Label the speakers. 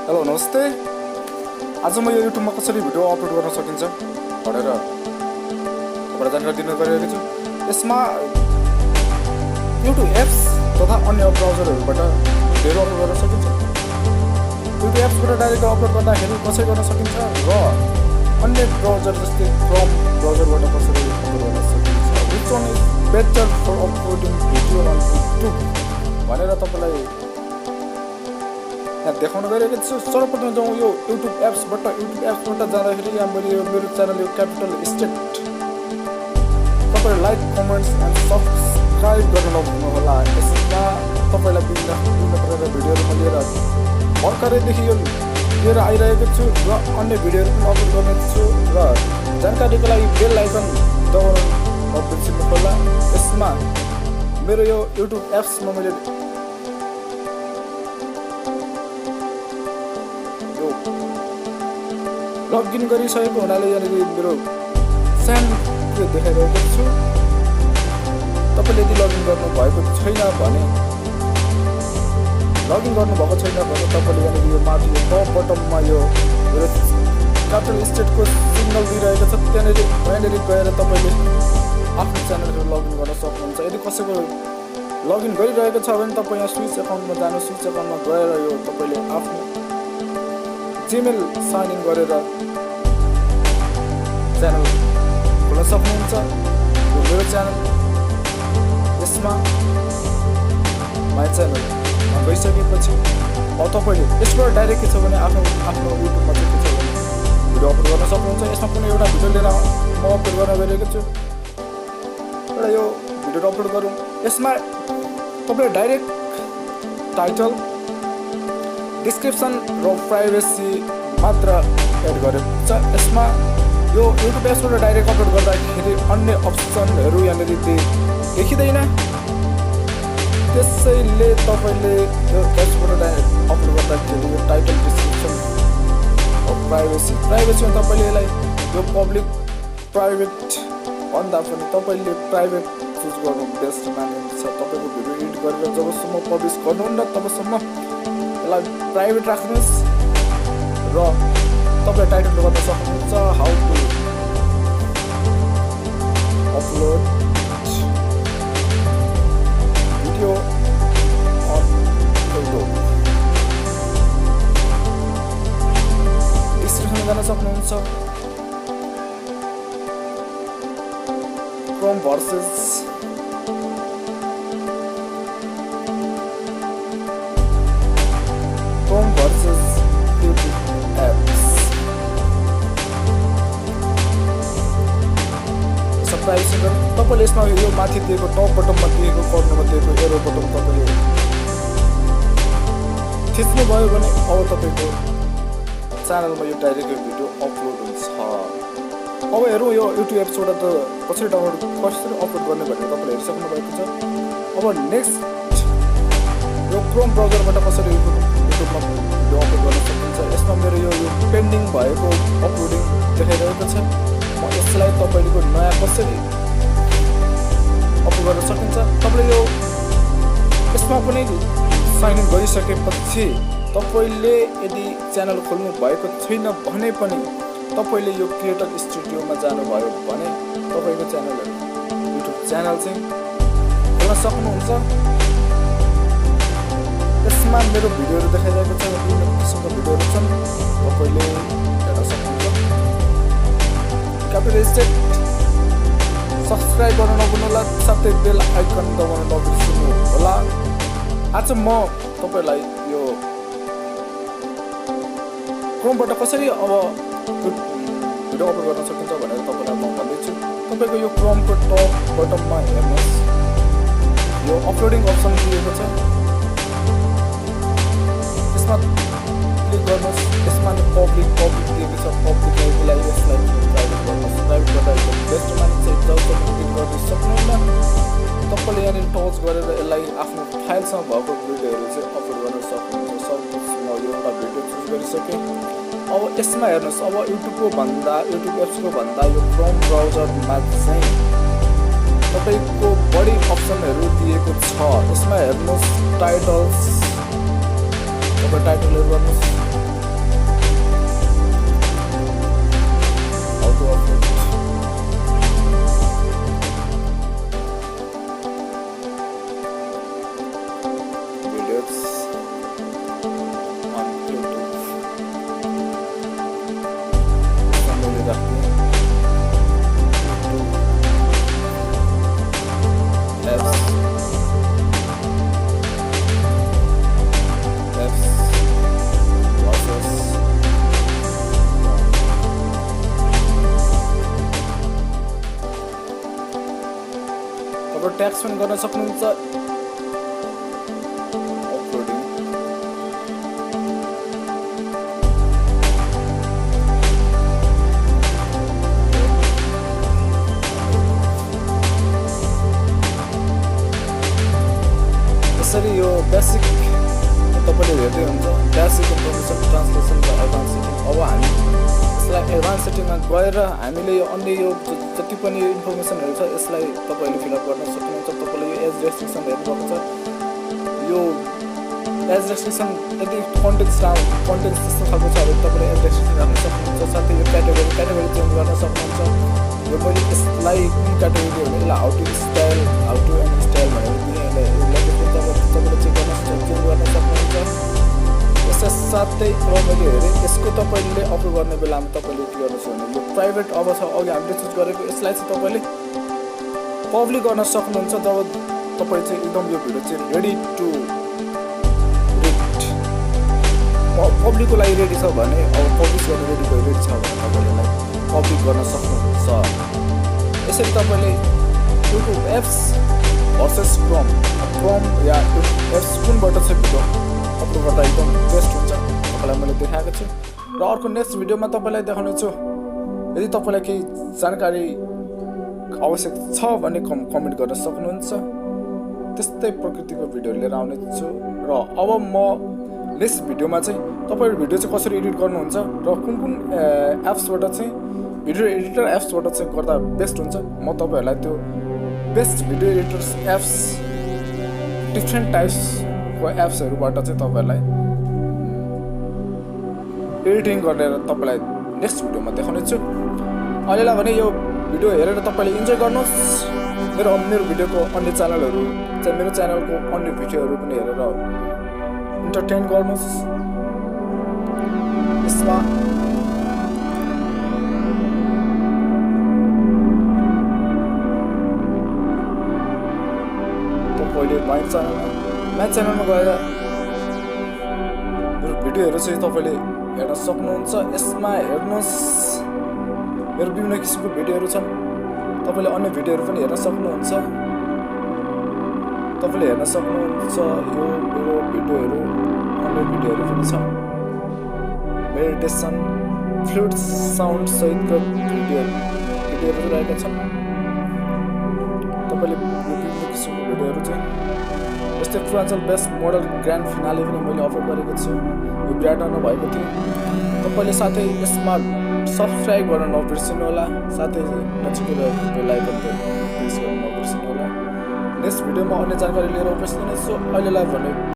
Speaker 1: Hello नमस्ते। आज म यो युट्युबमा कसरी भिडियो अपलोड गर्न सकिन्छ भनेर तपाईँलाई जानकारी दिन गइरहेको छु। यसमा युट्युब एप्स तथा अन्य ब्राउजरहरूबाट भिडियो अपलोड गर्न सकिन्छ। युट्युब एप्सबाट डाइरेक्ट अपलोड गर्दाखेरि कसरी गर्न सकिन्छ र अन्य ब्राउजर जस्तै क्रोम ब्राउजरबाट कसरी अपलोड गर्न सकिन्छ, which one is better for uploading video on YouTube भनेर तपाईँलाई यहाँ देखाउन गइरहेको छु। सर्वप्रथम जाउँ यो युट्युब एप्सबाट जाँदाखेरि यहाँ मैले यो मेरो च्यानल यो क्यापिटल स्टेट तपाईँले लाइक कमेन्ट्स एन्ड सब्सक्राइब गर्न नभुल्नुहोला। यसमा तपाईँलाई विभिन्न प्रकारका भिडियोहरू म लिएर भर्खरैदेखि यो लिएर आइरहेको छु र अन्य भिडियोहरू पनि अपलोड गर्नेछु र जानकारीको लागि बेल आइकन दबाउन नबिर्सिनुहोला। यसमा मेरो यो युट्युब एप्समा मैले लगइन गरिसकेको हुनाले यहाँनिर मेरो सानो देखाइरहेको छु। तपाईँले यदि लगइन गर्नुभएको छैन भने तपाईँले यहाँनिर यो माथि टप बटममा यो मेरो क्यापिटल स्टेटको सिग्नल दिइरहेको छ, त्यहाँनिर गएर तपाईँले आफ्नो च्यानलहरू लगइन गर्न सक्नुहुन्छ। यदि कसैको लगइन गरिरहेको छ भने तपाईँ यहाँ स्विच एकाउन्टमा जानु, स्विच एकाउन्टमा गएर यो तपाईँले आफ्नो जिमेल साइन इन गरेर च्यानल खोल्न सक्नुहुन्छ। यो मेरो च्यानल यसमा माई च्यानलमा गइसकेपछि तपाईँले यसबाट डाइरेक्ट के छ भने आफ्नो युट्युबमा चाहिँ के छ भने भिडियो अपलोड गर्न सक्नुहुन्छ। यसमा कुनै एउटा भिडियो लिएर म अपलोड गर्न गइरहेको छु र यो भिडियो अपलोड गरौँ। यसमा तपाईँले डाइरेक्ट टाइटल, डिस्क्रिप्सन र प्राइभेसी मात्र एड गरेको छ। यसमा यो युट्युब एप्सबाट डाइरेक्ट अपलोड गर्दाखेरि अन्य अप्सनहरू यहाँनिर देखिँदैन, त्यसैले तपाईँले यो एप्सबाट डाइरेक्ट अपलोड गर्दाखेरि यो टाइटल, डिस्क्रिप्सन र प्राइभेसीमा तपाईँले यसलाई यो पब्लिक प्राइभेट भन्दा पनि तपाईँले प्राइभेट चुज गर्नु बेस्ट मानिन्छ। तपाईँको भिडियो एडिट गरेर जबसम्म पब्लिस गर्नुहुन्न तबसम्म यसलाई प्राइभेट राख्नुहोस् र तपाईँ टाइटल गर्न सक्नुहुन्छ how to upload video on YouTube. डिस्क्रिप्सनमा जान सक्नुहुन्छ। Chrome versus YouTube apps. Privacy तपाईँले यसमा यो माथि दिएको टप बटममा दिएको कर्नरमा दिएको एरो बटम तपाईँले थिच्नुभयो भने अब तपाईँको च्यानलमा यो डाइरेक्ट भिडियो अपलोड हुन्छ। अब हेरौँ यो युट्युब एप्सबाट त कसरी अपलोड गर्ने भनेर तपाईँले हेरिसक्नु भएको छ। अब नेक्स्ट यो क्रोम ब्राउजरबाट कसरी युट्युबमा भिडियो अपलोड गर्न सकिन्छ। यसमा मेरो यो पेन्डिङ भएको अपलोडिङ देखाइरहेको छ। यसलाई तपाईँको नयाँ कसरी अपलोड गर्न सकिन्छ, तपाईँले यो यसमा पनि साइन इन गरिसकेपछि तपाईँले यदि च्यानल खोल्नु भएको छैन भने पनि तपाईँले यो क्रिएटर स्टुडियोमा जानुभयो भने तपाईँको च्यानलहरू युट्युब च्यानल चाहिँ खोल्न सक्नुहुन्छ। यसमा मेरो भिडियोहरू देखाइरहेको छ, विभिन्न किसिमको भिडियोहरू छन्, तपाईँले हेर्न सक्नुहुन्छ। क्यापिटल स्टेट सब्सक्राइब गर्न नभुल्नुहोला, साथै बेल आइकन दबाउन नबिर्सिनुहोला। आज म तपाईँलाई यो क्रोमबाट कसरी अब भिडियो अपलोड गर्न सकिन्छ भनेर तपाईँलाई म भन्दैछु। तपाईँको यो क्रोमको टप बटममा हेर्नुहोस्, यो अपलोडिङ अप्सन दिएको छ, यसमा क्लिक गर्नुहोस्। यसमा पब्लिक दिएको छ, पब्लिकलाई यसलाई प्राइभेट गर्नुहोस्। प्राइभेट गर्दा एकदम बेस्ट मानिन्छ, जबसम्म एडिट गर्न सक्नुहुन्न तपाईँले यहाँनिर टच गरेर यसलाई आफ्नो फाइलसँग भएको भिडियोहरू चाहिँ अपलोड गर्न सक्नुहुन्छ। सपोज म यो एउटा भिडियो चुज गरिसकेँ। अब यसमा हेर्नुहोस्, अब युट्युब एप्सको भन्दा यो क्रोम ब्राउजरमा चाहिँ तपाईँको बढी अप्सनहरू दिएको छ। यसमा हेर्नुहोस् टाइटल्स, तपाईँ टाइटलहरू गर्नुहोस्, to upload videos on YouTube. Family राख्ने ट्याक्स पनि गर्न सक्नुहुन्छ अपलोडिङ यसरी यो बेसिक तपाईले हेर्दै हुन्छ बेसिक इन्फर्मेसन ट्रान्सलेसन र एडभान्स सेटिङ अब हामी यसलाई एडभान्स सेटिङमा गएर हामीले यो अन्य यो जति पनि इन्फर्मेसनहरु छ यसलाई तपाईले फिलअप गर्न सक्नुहुन्छ तपाईले यो एज रेस्ट्रिक्सन हेर्नुभएको छ यो एज रेस्ट्रिक्सन यदि कन्टेन्ट्स त्यस्तो खालको छ भने तपाईले एज रेस्ट्रिक्सन राख्न सक्नुहुन्छ साथै यो क्याटेगोरी चेन्ज गर्न सक्नुहुन्छ यो मैले यसलाई कुन क्याटेगोरी हो भने यसलाई हाउ टु स्टाइल भनेर दिएँ यसलाई तपाईले चेक गर्न सक्नुहुन्छ यसका साथै अब मैले हेरेँ यसको तपाईले अपलोड गर्ने बेलामा तपाईले के गर्नुहोस् भने यो प्राइभेट अब छ अघि हामीले चुज गरेको यसलाई चाहिँ तपाईले पब्लिक गर्न सक्नुहुन्छ जब तपाईले चाहिँ एकदम यो भिडियो चाहिँ रेडी टु रिड पब्लिकको लागि रेडी छ भने अब पब्लिस गर्न रेडी छ भने तपाईले पब्लिक गर्न सक्नुहुन्छ यसरी तपाईले युट्युब एप्स भर्सेस क्रोम या युट्युब एप्स कुनबाट चाहिँ भिडियो अपलोड गर्दा एकदम बेस्ट हुन्छ तपाईलाई मैले देखाएको छु र अर्को नेक्स्ट भिडियोमा तपाईलाई देखाउने छु यदि तपाईलाई केही जानकारी आवश्यक छ भने कमेन्ट गर्न सक्नुहुन्छ त्यस्तै प्रकृतिको भिडियो लिएर आउने छु र अब म नेक्स्ट भिडियोमा चाहिँ तपाईहरु भिडियो चाहिँ कसरी एडिट गर्नुहुन्छ र कुन एप्सबाट चाहिँ भिडियो एडिटर एप्सबाट चाहिँ गर्दा बेस्ट हुन्छ म तपाईहरुलाई त्यो best video editors apps different टाइप्सको एप्सहरुबाट चाहिँ तपाईहरुलाई एडिटिङ गरेर तपाईलाई नेक्स्ट भिडियोमा देखाउने छु अहिलेलाई भने यो भिडियो हेरेर तपाईले इन्जोय गर्नुहोस् मेरो भिडियोको अन्य च्यानलहरु चाहिँ मेरो च्यानलको अन्य भिडियोहरु पनि हेरेर इन्टरटेन गर्नुहोस् यसमा तपाईले माइ च्यानलमा गएर मेरो भिडियोहरु चाहिँ तपाईले हेर्न सक्नुहुन्छ यसमा हेर्नुहोस् मेरो विभिन्न किसिमको भिडियोहरु छन् तपाईले अन्य भिडियोहरु पनि हेर्न सक्नुहुन्छ तपाईले हेर्न सक्नुहुन्छ यो मेरो भिडियोहरु अन्य भिडियोहरु पनि छन् मेडिटेसन फ्लुट साउन्ड सहितको भिडियोहरु रहेका छन् तपाईले विभिन्न किसिमको भिडियोहरु चाहिँ जस्तै Purvanchal best model grand finale पनि मैले अपलोड गरेको छु यो बिराट नभएको थियो तपाईले साथै यसमा सब्स्क्राइब गर्न नबिर्सिनु होला साथै नजिकै रहेको बेल आइकन प्रेस गर्न नबिर्सिनु होला नेक्स्ट भिडियोमा अन्य जानकारी लिएर उपस्थित हुनेछु अहिलेलाई भने